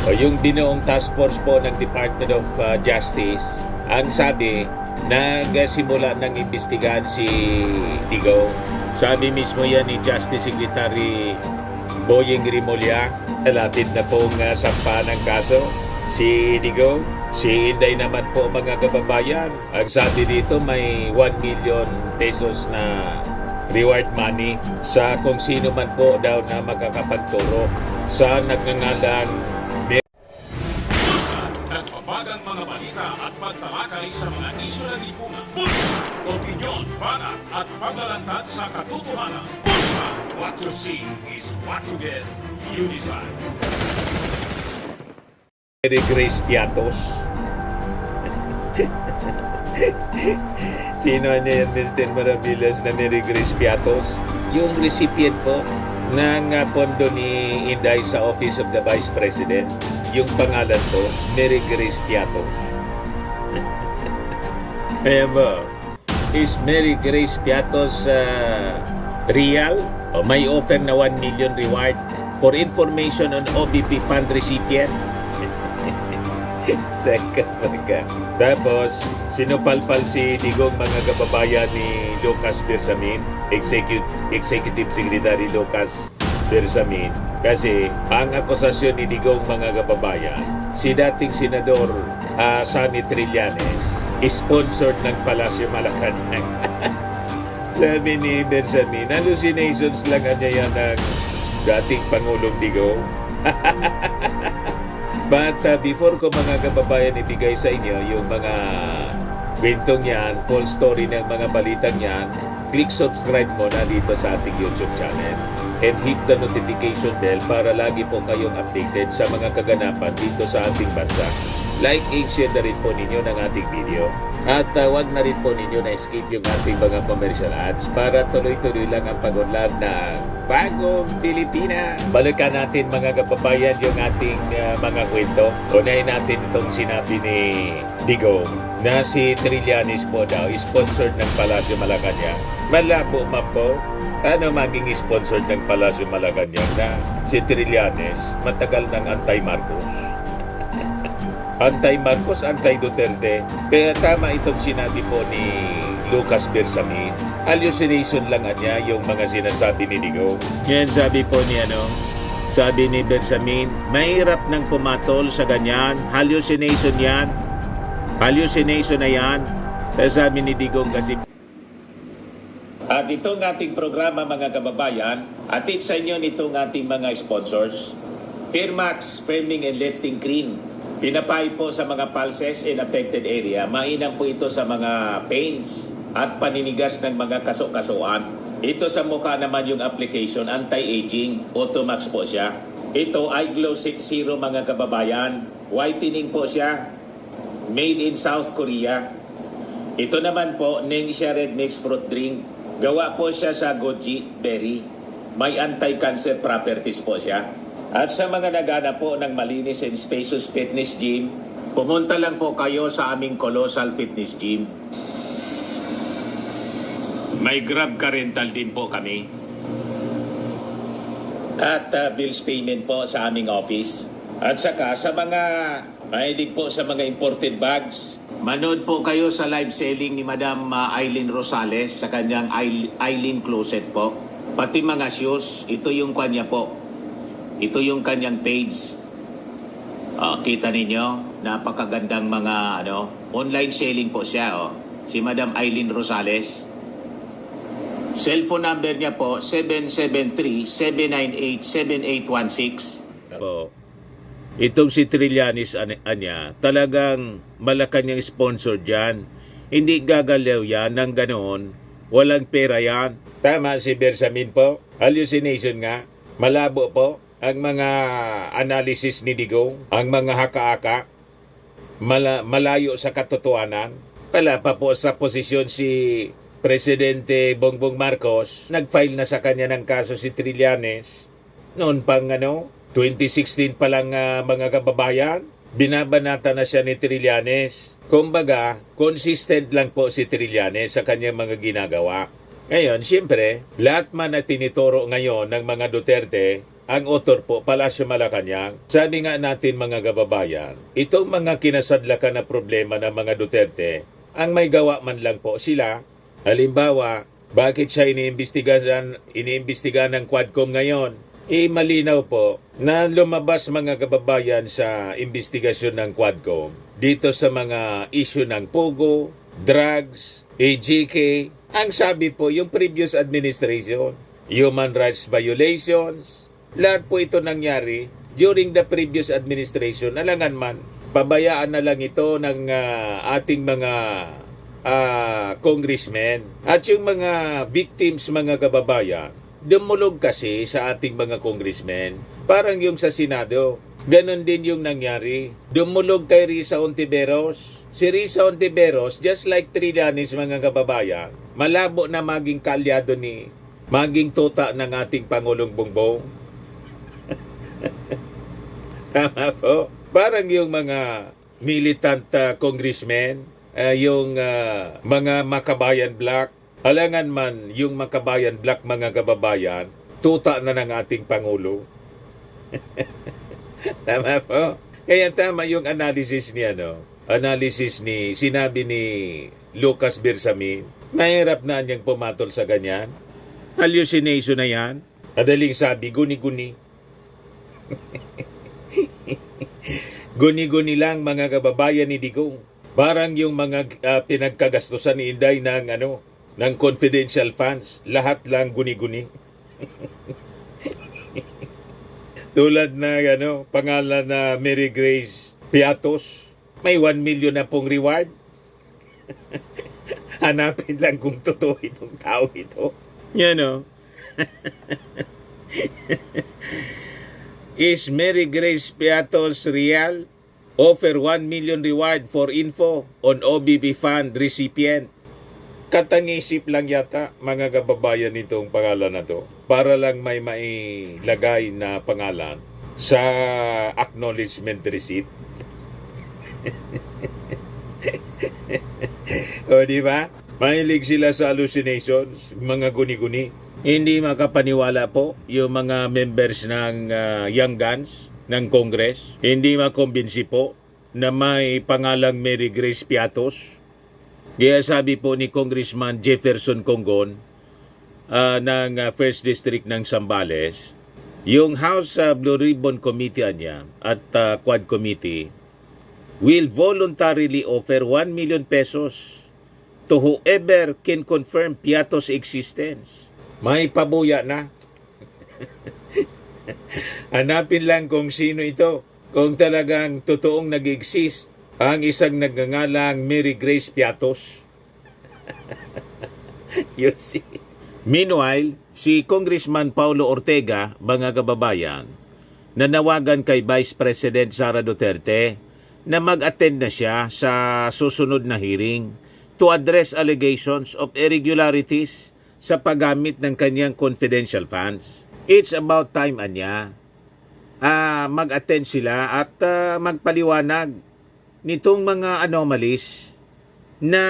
O yung binuong task force po ng Department of Justice, ang sabi, nagsimula ng imbestigahan si Digong. Sabi mismo yan ni Justice Secretary Boyeng Rimulya, lapit na pong sampa ng kaso si Digong. Si Inday naman po mga kababayan, ang sabi dito may 1 million pesos na reward money sa kung sino man po daw na makakapagturo sa nagngangalang Nagbabagang mga balita at pagtalakay sa mga isyu ng lipunan. Pulsa, opinyon, banat at paglalantad sa katotohanan. Pulsa, what you see is what you get. You decide. Mary Grace Piatos. Sino niya yan, Mr. Maravillas, na Mary Grace Piatos? Yung recipient po ng pondo ni Inday sa Office of the Vice President. Yung pangalan po, Mary Grace Piatos. Ayan ba? Is Mary Grace Piatos real? O may offer na 1 million reward for information on OBP fund recipient? Second mga. Tapos, sinupalpal si Digong mga kababayan ni Lucas Bersamin, Executive Secretary Lucas Bersamin, kasi ang akusasyon ni Digong mga kababayan, si dating Senador Sammy Trillanes, sponsored ng Palasyo Malacanang. Sabi ni Bersamin, hallucinations lang niya yan ng dating Pangulong Digong. But before ko mga kababayan ibigay sa inyo yung mga kwentong yan, full story ng mga balitang yan, click subscribe muna dito sa ating YouTube channel and hit the notification bell para lagi po kayong updated sa mga kaganapan dito sa ating bansa. Like and share na rin po ninyo ng ating video. At wag na rin po ninyo na skip yung ating mga commercial ads para tuloy-tuloy lang ang pag-unlad ng Bagong Pilipinas. Balikan natin mga kababayan yung ating mga kwento. Unahin natin itong sinabi ni Digong na si Trillanes po daw, sponsored ng Palasyo Malacanang. Malabo man po, ano maging sponsored ng Palasyo Malacanang na si Trillanes matagal ng anti-Marcos. Anti-Marcos, anti-Duterte. Kaya tama itong sinabi po ni Lucas Bersamin. Hallucination lang niya yung mga sinasabi ni Digong. Yan sabi po ni sabi ni Bersamin, mahirap nang pumatol sa ganyan. Hallucination yan. Hallucination na yan. Kaya sabi ni Digong kasi. At itong ating programa mga kababayan, atid sa inyo nitong ating mga sponsors. Firmax, Firming and Lifting Cream. Pinapay po sa mga pulses in affected area. Mainam po ito sa mga pains at paninigas ng mga kaso-kasuan. Ito sa mukha naman yung application, anti-aging, Automax po siya. Ito, iGlow Zero mga kababayan. Whitening po siya. Made in South Korea. Ito naman po, Ningxia Red Mix Fruit Drink. Gawa po siya sa goji berry. May anti-cancer properties po siya. At sa mga nagana po ng malinis and spacious fitness gym, pumunta lang po kayo sa aming Colossal Fitness Gym. May Grab car rental din po kami. At bills payment po sa aming office. At saka sa mga mahilig po sa mga imported bags, manood po kayo sa live selling ni Madam Eileen Rosales sa kanyang Eileen Closet po. Pati mga shoes, ito yung kanya po. Ito yung kanyang page. Kita ninyo, napakagandang mga online selling po siya. Si Madam Eileen Rosales. Cellphone number niya po, 773-798-7816. Itong si Trillanes anya, talagang Malacanang sponsor dyan. Hindi gagalaw yan ng ganoon. Walang pera yan. Tama si Bersamin po. Hallucination nga. Malabo po ang mga analysis ni Digong, ang mga haka-haka, malayo sa katotohanan. Wala pa po sa posisyon si Presidente Bongbong Marcos. Nag-file na sa kanya ng kaso si Trillanes. Noon pang 2016 pa lang mga kababayan, binabanata na siya ni Trillanes. Kumbaga, consistent lang po si Trillanes sa kanyang mga ginagawa. Ngayon, siyempre, lahat man na tinituro ngayon ng mga Duterte, ang author po, Palasyo Malacanang. Sabi nga natin mga kababayan, itong mga kinasadlakan na problema ng mga Duterte, ang may gawa man lang po sila. Halimbawa, bakit siya iniimbestigahan ng Quadcom ngayon? Malinaw po na lumabas mga kababayan sa investigasyon ng Quadcom dito sa mga issue ng Pogo, drugs, AGK. Ang sabi po, yung previous administration, human rights violations, lahat po ito nangyari during the previous administration. Alangan man, pabayaan na lang ito ng ating mga congressmen. At yung mga victims, mga kababayan, dumulog kasi sa ating mga congressmen. Parang yung sa Senado. Ganon din yung nangyari. Dumulog kay Risa Hontiveros. Si Risa Hontiveros, just like Trillanes, mga kababayan, malabo na maging kalyado maging tuta ng ating Pangulong Bongbong. Tama po. Parang yung mga militant congressmen, yung mga Makabayan Black, alangan man yung Makabayan Black, mga kababayan, tuta na ng ating Pangulo. Tama po. Kaya tama yung analysis sinabi ni Lucas Bersamin. Mahirap na niyang pumatol sa ganyan. Hallucination na yan. Madaling sabi, guni-guni. Guni-guni lang mga kababayan ni Digong. Parang yung mga pinagkagastusan ni Inday ng confidential funds, lahat lang guni-guni. Tulad na pangalan na Mary Grace Piatos, may 1 million na pong reward. Hanapin lang kung totoo itong tao ito. Is Mary Grace Piatos real? Offer 1 million reward for info on OBB fund recipient. Katangisip lang yata mga kababayan nitong pangalan na to para lang may mailagay na pangalan sa acknowledgement receipt. O di ba? Mahilig sila sa hallucinations, mga guni-guni. Hindi makapaniwala po yung mga members ng Young Guns ng Congress. Hindi makumbinsi po na may pangalang Mary Grace Piatos. Kaya sabi po ni Congressman Jefferson Congon ng 1st District ng Zambales, yung House Blue Ribbon Committee niya at Quad Committee will voluntarily offer 1 million pesos to whoever can confirm Piatos' existence. May pabuya na. Hanapin lang kung sino ito. Kung talagang totoong nag-exist ang isang nagngangalang Mary Grace Piatos. You see? Meanwhile, si Congressman Paulo Ortega, mga kababayan, nanawagan kay Vice President Sara Duterte na mag-attend na siya sa susunod na hearing to address allegations of irregularities sa paggamit ng kanyang confidential funds. It's about time anya mag-attend sila at magpaliwanag nitong mga anomalies na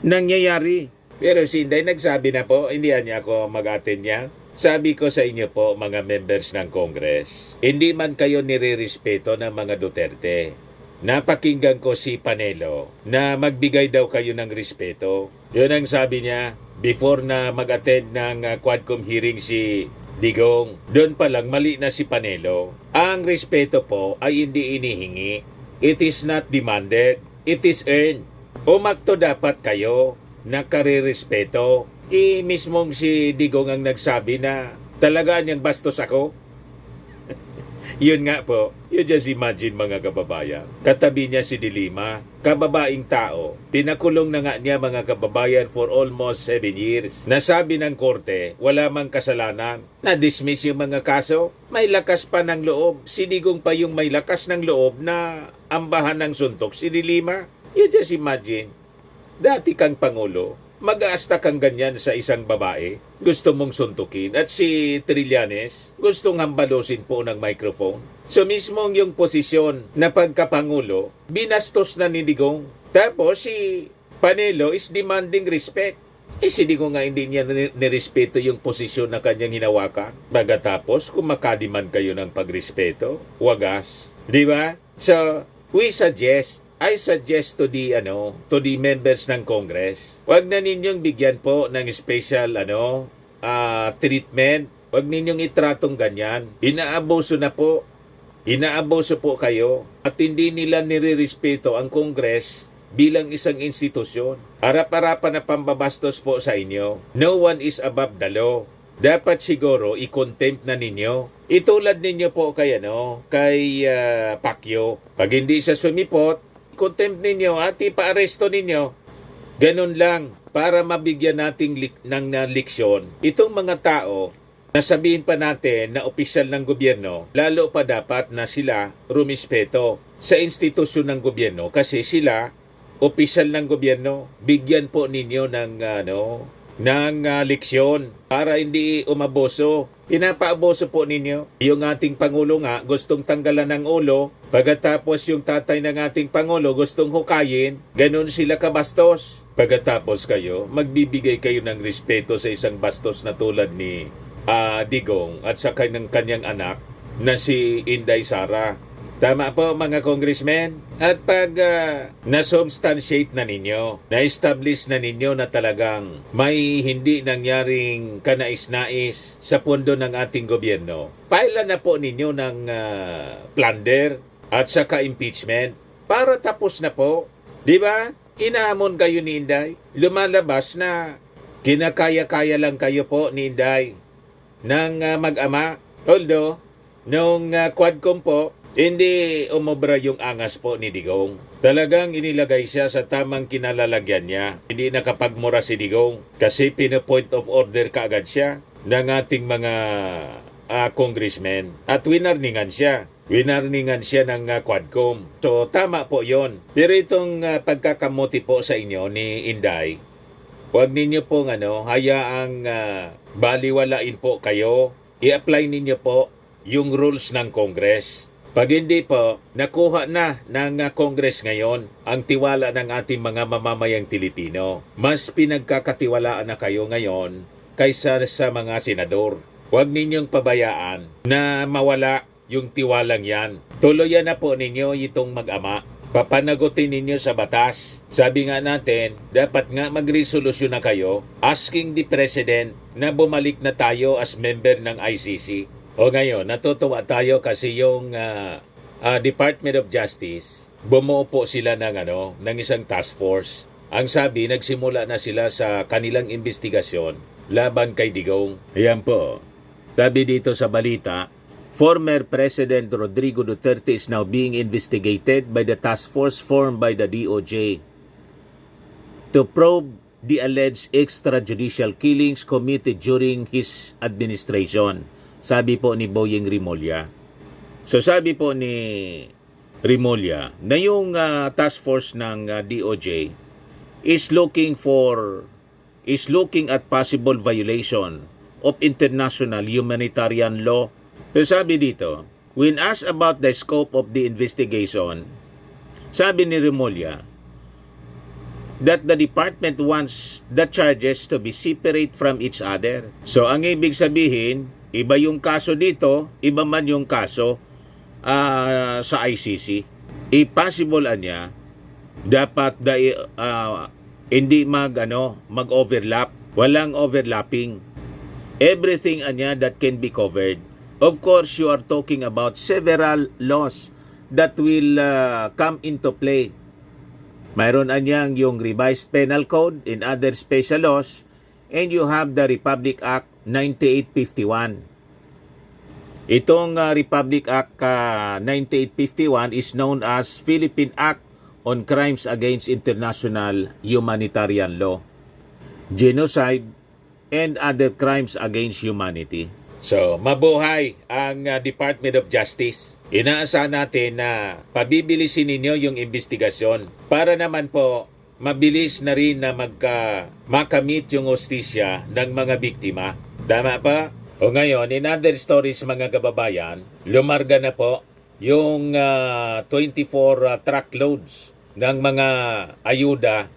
nangyayari. Pero si Inday nagsabi na po, hindi niya ako mag-attend niya. Sabi ko sa inyo po, mga members ng Congress, hindi man kayo nire-respeto ng mga Duterte. Napakinggan ko si Panelo na magbigay daw kayo ng respeto. Yun ang sabi niya before na mag-attend ng Quadcom hearing si Digong. Doon pa lang mali na si Panelo. Ang respeto po ay hindi inihingi. It is not demanded. It is earned. Umakto dapat kayo na kare-respeto. Mismong si Digong ang nagsabi na talaga niyang bastos ako. Yun nga po, you just imagine mga kababayan. Katabi niya si Dilima, kababaing tao. Pinakulong na nga niya mga kababayan for almost 7 years. Nasabi ng korte, wala mang kasalanan. Na-dismiss yung mga kaso. May lakas pa ng loob. Si Digong pa yung may lakas ng loob na ambahan ng suntok si Dilima. You just imagine, dati kang Pangulo, mag-aasta kang ganyan sa isang babae, gusto mong suntukin, at si Trillanes, gustong hambalosin po ng microphone. So mismong yung posisyon na pagkapangulo, binastos na ni Digong. Tapos si Panelo is demanding respect. Si Digong nga hindi niya nirespeto yung posisyon na kanyang hinawakan. Pagkatapos, kung makadiman kayo ng pagrespeto, wagas. Di ba? So, I suggest to the members ng Congress, wag na ninyong bigyan po ng special treatment. Wag ninyong itratong ganyan. Inaabuso na po. Inaabuso po kayo at hindi nila nirerespeto ang Congress bilang isang institusyon. Harap-harapan na pambabastos po sa inyo. No one is above the law. Dapat siguro i-contempt na ninyo. Itulad ninyo po kay Pacquiao. Pag hindi siya sumipot, contempt ninyo at ipa-aresto ninyo. Ganun lang para mabigyan nating ng leksyon. Itong mga tao, nasabihin pa natin na opisyal ng gobyerno, lalo pa dapat na sila rumispeto sa institusyon ng gobyerno kasi sila opisyal ng gobyerno. Bigyan po ninyo ng leksyon para hindi umaboso. Pinapaaboso po ninyo. Yung ating Pangulo nga gustong tanggalan ng ulo, pagkatapos yung tatay ng ating Pangulo gustong hukayin, ganun sila kabastos. Pagkatapos kayo, magbibigay kayo ng respeto sa isang bastos na tulad ni Digong at sa kanyang anak na si Inday Sara. Tama po mga congressmen. At pag na-substantiate na ninyo, na-establish na ninyo na talagang may hindi nangyaring kanais-nais sa pondo ng ating gobyerno, file na po ninyo ng plunder at saka impeachment para tapos na po. Di ba? Inahamon kayo ni Inday. Lumalabas na kinakaya-kaya lang kayo po ni Inday ng mag-ama. Although, nung Quadcom po, hindi umobra yung angas po ni Digong. Talagang inilagay siya sa tamang kinalalagyan niya. Hindi nakapagmura si Digong kasi pina-point of order kaagad siya ng ating mga congressmen. At winarningan siya. Winarningan siya ng Quadcom. So tama po yon. Pero itong pagkakamuti po sa inyo ni Inday, huwag ninyo pong hayaang baliwalain po kayo. I-apply ninyo po yung rules ng Congress. Pag hindi po, nakuha na ng Congress ngayon ang tiwala ng ating mga mamamayang Pilipino. Mas pinagkakatiwalaan na kayo ngayon kaysa sa mga senador. Huwag ninyong pabayaan na mawala yung tiwalang yan. Tuluyan na po ninyo itong mag-ama. Papanagutin ninyo sa batas. Sabi nga natin, dapat nga magresolusyon na kayo asking the President na bumalik na tayo as member ng ICC. O ngayon, natutuwa tayo kasi yung Department of Justice, bumuo po sila ng isang task force. Ang sabi, nagsimula na sila sa kanilang investigasyon laban kay Digong. Ayan po. Sabi dito sa balita, former President Rodrigo Duterte is now being investigated by the task force formed by the DOJ to probe the alleged extrajudicial killings committed during his administration. Sabi po ni Boyeng Rimulya. So sabi po ni Rimulya na yung task force ng DOJ is looking at possible violation of international humanitarian law. So sabi dito, when asked about the scope of the investigation, sabi ni Rimulya that the department wants the charges to be separate from each other. So ang ibig sabihin, iba yung kaso dito, iba man yung kaso sa ICC. Possible niya, dapat hindi mag-overlap. Walang overlapping. Everything niya that can be covered. Of course, you are talking about several laws that will come into play. Mayroon anyang yung revised penal code and other special laws, and you have the Republic Act 9851. Itong Republic Act 9851 is known as Philippine Act on Crimes Against International Humanitarian Law, Genocide, and other crimes against humanity. So, mabuhay ang Department of Justice. Inaasahan natin na pabibilisin ninyo yung investigasyon para naman po mabilis na rin na makamit yung hustisya ng mga biktima. Tama pa? O ngayon, in other stories mga kababayan, lumarga na po yung 24 truckloads ng mga ayuda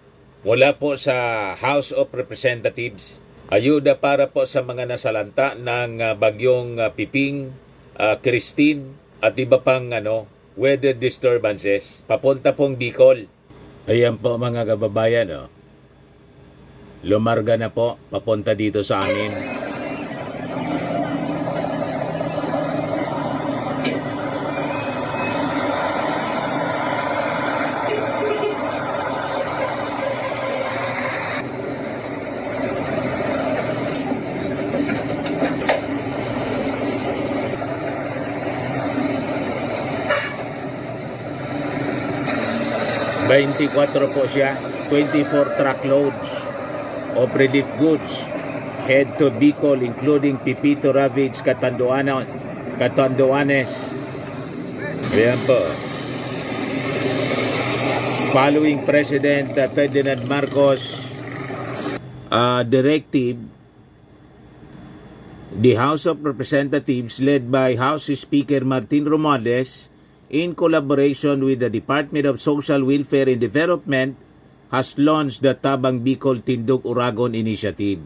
mula po sa House of Representatives. Ayuda para po sa mga nasalanta ng bagyong Piping, Christine at iba pang weather disturbances papunta pong Bicol. Ayan po mga kababayan, lumarga na po papunta dito sa amin. ₱24 po siya, 24 truckloads of relief goods head to Bicol including Pipito, Ravage, Catanduanes. Ayan po. Following President Ferdinand Marcos directive, the House of Representatives led by House Speaker Martin Romualdez in collaboration with the Department of Social Welfare and Development, has launched the Tabang Bicol Tindog Uragon Initiative.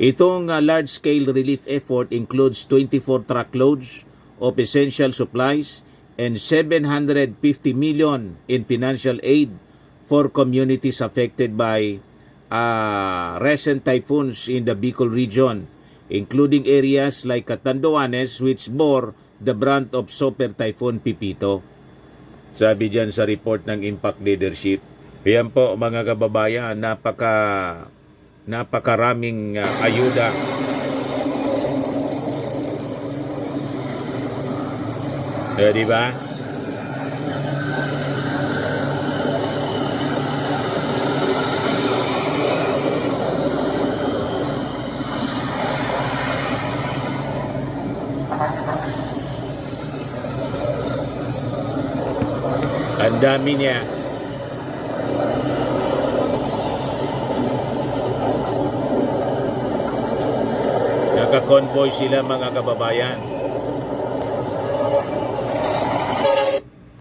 Itong large-scale relief effort includes 24 truckloads of essential supplies and 750 million in financial aid for communities affected by recent typhoons in the Bicol region, including areas like Catanduanes, which bore the brunt of Super Typhoon Pipito. Sabi dyan sa report ng Impact Leadership. Yan po mga kababayan, napakaraming ayuda. Di ba? Ang dami niya. Naka-convoy sila mga kababayan.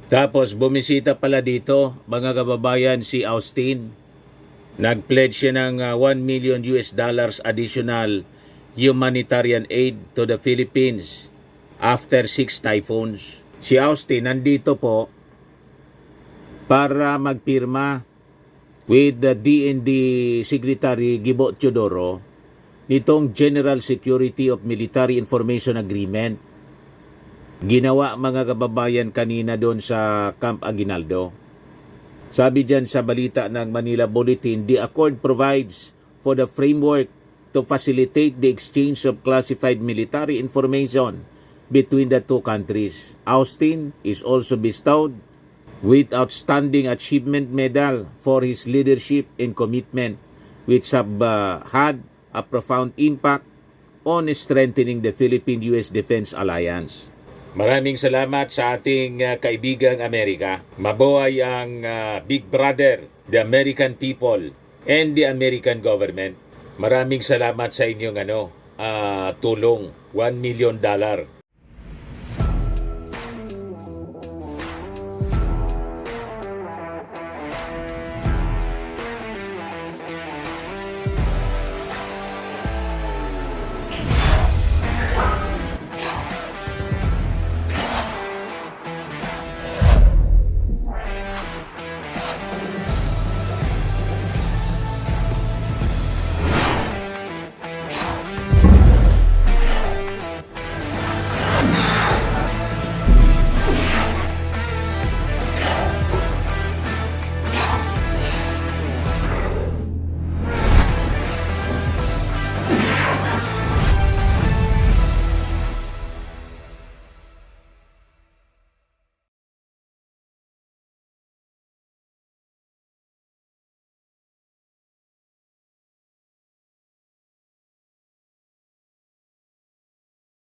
Tapos bumisita pala dito mga kababayan si Austin. Nag-pledge siya ng $1 million additional humanitarian aid to the Philippines after 6 typhoons. Si Austin nandito po para magpirma with the DND Secretary Gibo Teodoro nitong General Security of Military Information Agreement. Ginawa mga kababayan kanina doon sa Camp Aguinaldo. Sabi dyan sa balita ng Manila Bulletin, the accord provides for the framework to facilitate the exchange of classified military information between the two countries. Austin is also bestowed with Outstanding Achievement Medal for his leadership and commitment, which have had a profound impact on strengthening the Philippine-US Defense Alliance. Maraming salamat sa ating kaibigang Amerika. Mabuhay ang Big Brother, the American people, and the American government. Maraming salamat sa inyong tulong, $1 million.